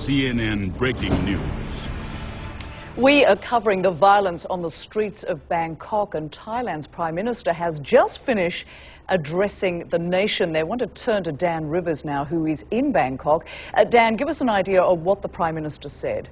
CNN breaking news. We are covering the violence on the streets of Bangkok, and Thailand's Prime Minister has just finished addressing the nation. They want to turn to Dan Rivers now, who is in Bangkok. Dan, give us an idea of what the Prime Minister said.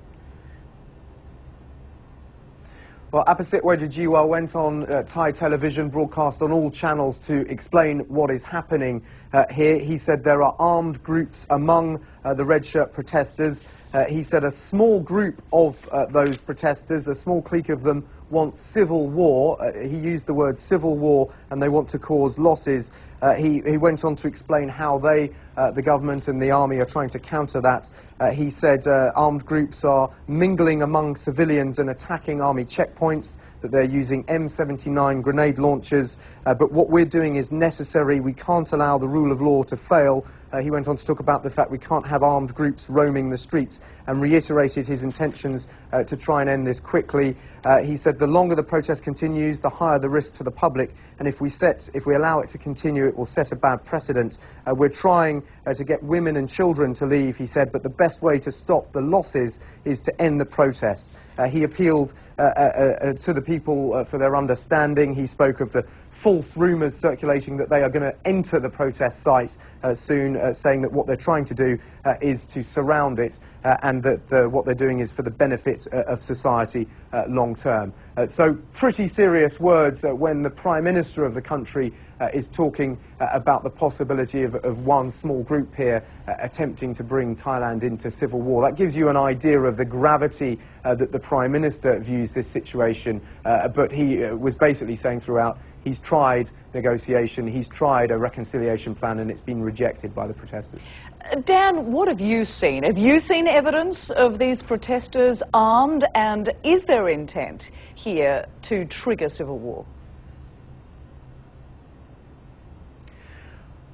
Well, Apasit Wejjijiwa went on Thai television, broadcast on all channels, to explain what is happening here. He said there are armed groups among the red shirt protesters. He said a small group of those protesters, a small clique of them, want civil war. He used the word civil war, and they want to cause losses. He went on to explain how they, the government and the army, are trying to counter that. He said armed groups are mingling among civilians and attacking army checkpoints, that they're using M79 grenade launchers, but what we're doing is necessary. We can't allow the rule of law to fail. He went on to talk about the fact we can't have armed groups roaming the streets, and reiterated his intentions to try and end this quickly. He said the longer the protest continues, the higher the risk to the public, and if we allow it to continue, it will set a bad precedent. We're trying to get women and children to leave, he said, but the best way to stop the losses is to end the protests. He appealed to the people for their understanding. He spoke of the false rumours circulating that they are going to enter the protest site soon, saying that what they're trying to do is to surround it, and that what they're doing is for the benefit of society long term. So pretty serious words when the Prime Minister of the country is talking about the possibility of one small group here attempting to bring Thailand into civil war. That gives you an idea of the gravity that the Prime Minister views this situation, but he was basically saying throughout he's tried negotiation, he's tried a reconciliation plan, and it's been rejected by the protesters. Dan, what have you seen? Have you seen evidence of these protesters armed, and is there intent here to trigger civil war?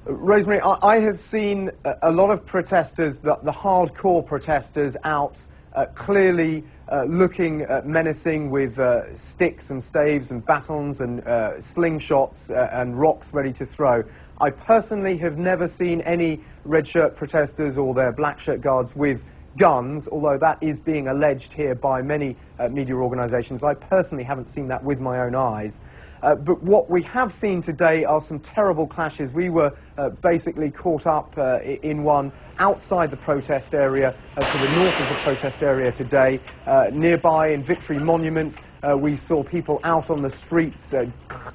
Rosemary, I have seen a lot of protesters, the hardcore protesters, out clearly looking menacing with sticks and staves and batons and slingshots and rocks ready to throw. I personally have never seen any red shirt protesters or their black shirt guards with guns, although that is being alleged here by many media organisations. I personally haven't seen that with my own eyes. But what we have seen today are some terrible clashes. We were basically caught up in one outside the protest area, to the north of the protest area today. Nearby in Victory Monument, we saw people out on the streets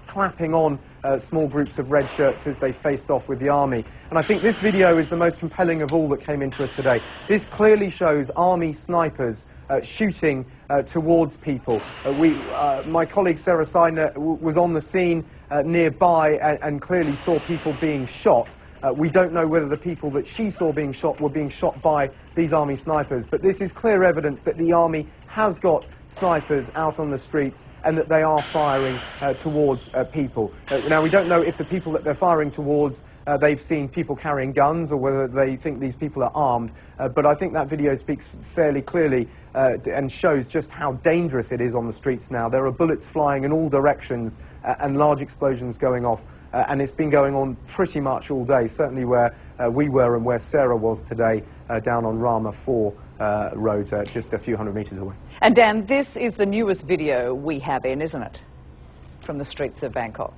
clapping on small groups of red shirts as they faced off with the army. And I think this video is the most compelling of all that came into us today. This clearly shows army snipers shooting towards people. My colleague Sarah Seidner was on the scene nearby and clearly saw people being shot. We don't know whether the people that she saw being shot were being shot by these army snipers, but this is clear evidence that the army has got snipers out on the streets and that they are firing towards people. Now, we don't know if the people that they're firing towards they've seen people carrying guns, or whether they think these people are armed, but I think that video speaks fairly clearly and shows just how dangerous it is on the streets now. There are bullets flying in all directions and large explosions going off, and it's been going on pretty much all day, certainly where we were and where Sarah was today, down on Rama 4 Road, just a few hundred metres away. And Dan, this is the newest video we have in, isn't it, from the streets of Bangkok?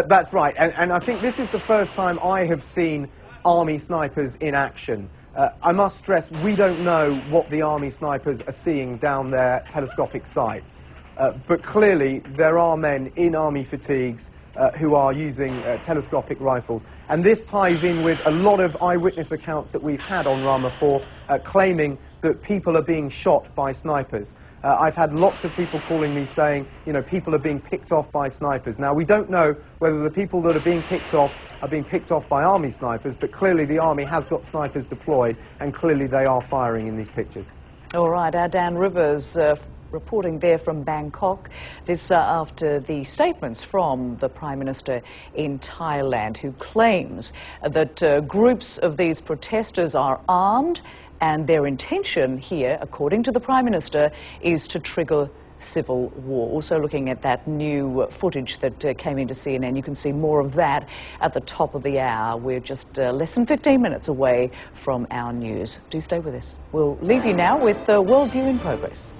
That's right, and I think this is the first time I have seen army snipers in action. I must stress, we don't know what the army snipers are seeing down their telescopic sights, but clearly there are men in army fatigues who are using telescopic rifles, and this ties in with a lot of eyewitness accounts that we've had on Rama 4 claiming that people are being shot by snipers. I've had lots of people calling me saying, you know, people are being picked off by snipers. Now, we don't know whether the people that are being picked off by army snipers, but clearly the army has got snipers deployed, and clearly they are firing in these pictures. All right, our Dan Rivers reporting there from Bangkok. This after the statements from the Prime Minister in Thailand, who claims that groups of these protesters are armed, and their intention here, according to the Prime Minister, is to trigger civil war. Also looking at that new footage that came into CNN. You can see more of that at the top of the hour. We're just less than 15 minutes away from our news. Do stay with us. We'll leave you now with Worldview in Progress.